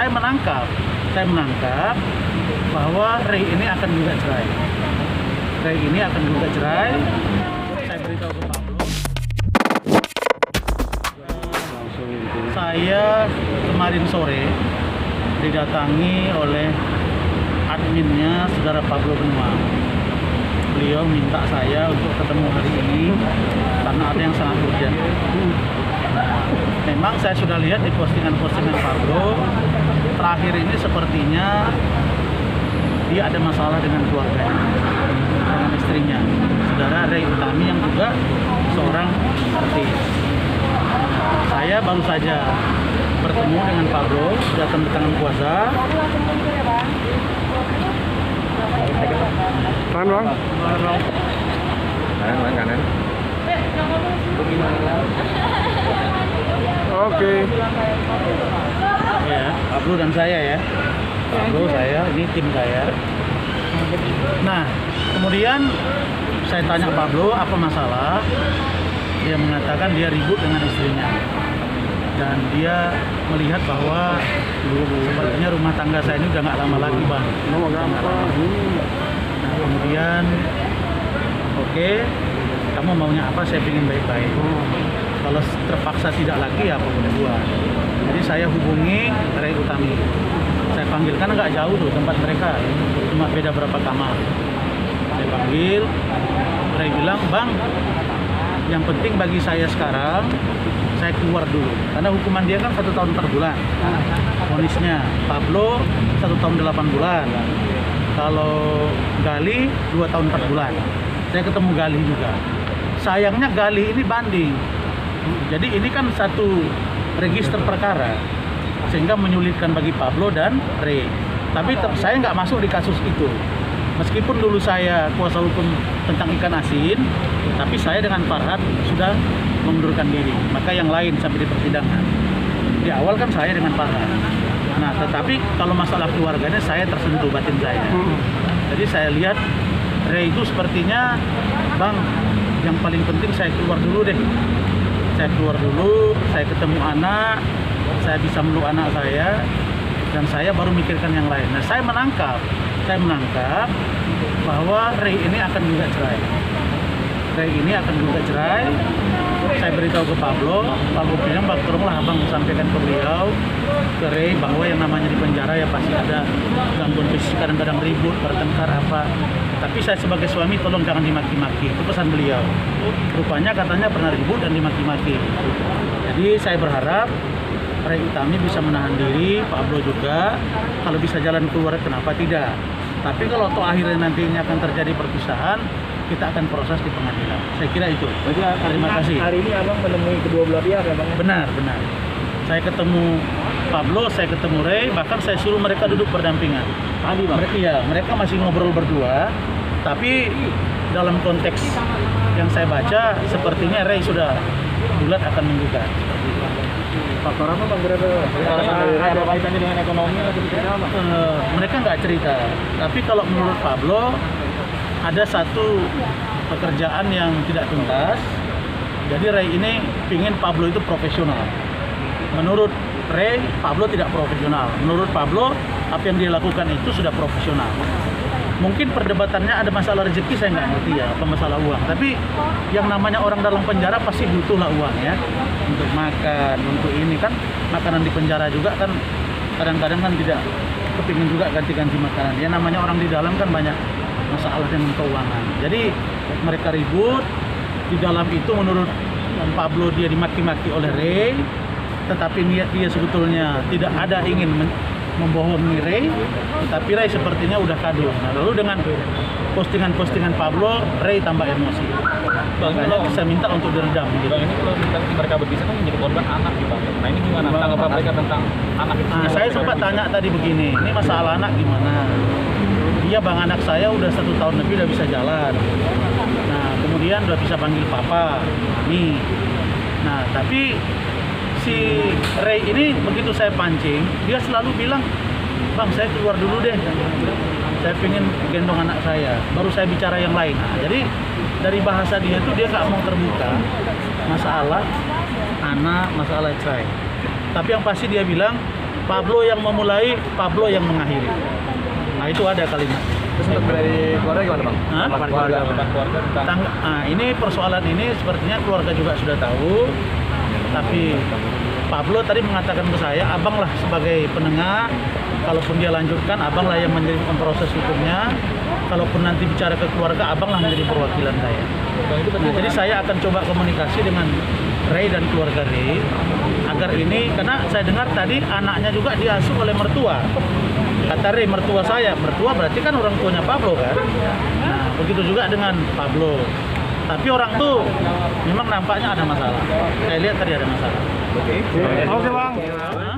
saya menangkap bahwa Ray ini akan gugat cerai. Saya beritahu ke Pablo. Saya kemarin sore didatangi oleh adminnya saudara Pablo Benua. Beliau minta saya untuk ketemu hari ini karena ada yang sangat urgent. Memang saya sudah lihat di postingan-postingan Pablo, terakhir ini sepertinya dia ada masalah dengan keluarganya, dengan istrinya, saudara Ray Utami yang juga seorang artis. Saya baru saja bertemu dengan Pablo, sudah tanda tangan kuasa. Kanan. Oke. Ya, Pablo dan saya ya. Pablo, saya, ini tim saya. Nah, kemudian saya tanya Pablo apa masalah. Dia mengatakan dia ribut dengan istrinya. Dan dia melihat bahwa sepertinya rumah tangga saya ini udah nggak lama lagi, Bang. Nah, kemudian oke, kamu maunya apa? Saya ingin baik-baik. Kalau terpaksa tidak lagi ya apa boleh buat. Jadi saya hubungi Ray Utami. Saya panggil, karena nggak jauh tuh tempat mereka, cuma beda berapa kamar. Saya panggil, Ray bilang, Bang, yang penting bagi saya sekarang, saya keluar dulu. Karena hukuman dia kan 1 tahun 4 bulan. Vonisnya Pablo 1 tahun 8 bulan. Kalau Gali 2 tahun 4 bulan. Saya ketemu Gali juga. Sayangnya Gali ini banding. Jadi ini kan satu register perkara, sehingga menyulitkan bagi Pablo dan Ray. Tapi saya nggak masuk di kasus itu. Meskipun dulu saya kuasa hukum tentang ikan asin, tapi saya dengan Farhad sudah mengundurkan diri. Maka yang lain sampai di persidangan. Di awal kan saya dengan Farhad. Nah, tetapi kalau masalah keluarganya saya tersentuh batin saya. Jadi saya lihat Ray itu sepertinya, Bang, yang paling penting saya keluar dulu deh. Saya keluar dulu, saya ketemu anak, saya bisa meluk anak saya, dan saya baru mikirkan yang lain. Nah, saya menangkap bahwa Ray ini akan gugat cerai. Saya beritahu ke Pablo bilang, tolonglah abang sampaikan ke beliau, ke Ray, bahwa yang namanya di penjara ya pasti ada gangguan fisik, kadang-kadang ribut, bertengkar apa. Tapi saya sebagai suami tolong jangan dimaki-maki, itu pesan beliau. Rupanya katanya pernah ribut dan dimaki-maki. Jadi saya berharap Ray Utami bisa menahan diri, Pablo juga. Kalau bisa jalan keluar, kenapa tidak? Tapi kalau toh akhirnya nantinya akan terjadi perpisahan, kita akan proses di pengadilan. Saya kira itu. Terima kasih. Hari ini abang menemui kedua belah pihak ya, Bang? Benar. Saya ketemu Pablo, saya ketemu Ray, bahkan saya suruh mereka duduk berdampingan. Tadi, Bang? Mereka masih ngobrol berdua, tapi dalam konteks yang saya baca, sepertinya Ray sudah bulat akan menggugat. Faktor apa, Bang? Berapa? Ada kaitannya dengan ekonomi atau seperti apa? Mereka nggak cerita, tapi kalau menurut Pablo, ada satu pekerjaan yang tidak tuntas. Jadi Ray ini pingin Pablo itu profesional. Menurut Ray, Pablo tidak profesional. Menurut Pablo, apa yang dia lakukan itu sudah profesional. Mungkin perdebatannya ada masalah rezeki, saya nggak ngerti ya, apa masalah uang. Tapi yang namanya orang dalam penjara pasti butuhlah uang ya, untuk makan, untuk ini kan, makanan di penjara juga kan kadang-kadang kan tidak kepingin juga ganti-ganti makanan. Ya namanya orang di dalam kan banyak masalah dengan keuangan. Jadi mereka ribut. Di dalam itu menurut Pablo dia dimaki-maki oleh Ray, tetapi niat dia sebetulnya tidak ada ingin membohongi Ray, tetapi Ray sepertinya udah kado. Nah, lalu dengan postingan-postingan Pablo, Ray tambah emosi. Makanya saya minta untuk diredam. Bang, ini kalau mereka berpisah kan menjadi korban anak gitu. Nah, ini gimana tanggapan mereka tentang anak itu? Nah, saya sempat tanya tadi begini, ini masalah anak gimana? Iya bang, anak saya udah 1 tahun lebih udah bisa jalan. Nah, kemudian udah bisa panggil papa, mami. Nah, tapi si Ray ini begitu saya pancing, dia selalu bilang, Bang, saya keluar dulu deh. Saya pengen gendong anak saya, baru saya bicara yang lain. Nah, jadi dari bahasa dia tuh dia nggak mau terbuka masalah anak, masalah cerai. Tapi yang pasti dia bilang, Pablo yang memulai, Pablo yang mengakhiri. Nah itu ada kalimat. Terus untuk dari keluarga gimana bang? Hah? Keluarga. keluarga tentang Ini persoalan ini sepertinya keluarga juga sudah tahu. Tapi Pablo tadi mengatakan ke saya, abang lah sebagai penengah. Kalaupun dia lanjutkan, abang lah yang menjadi proses hukumnya. Kalaupun nanti bicara ke keluarga, abang lah menjadi perwakilan saya. Nah, jadi saya akan coba komunikasi dengan Ray dan keluarga Ray agar ini, karena saya dengar tadi anaknya juga diasuh oleh mertua. Kata Ray, mertua saya, mertua berarti kan orang tuanya Pablo kan. Nah, begitu juga dengan Pablo. Tapi orang tuh memang nampaknya ada masalah. Saya lihat tadi ada masalah. Oke bang. Hah?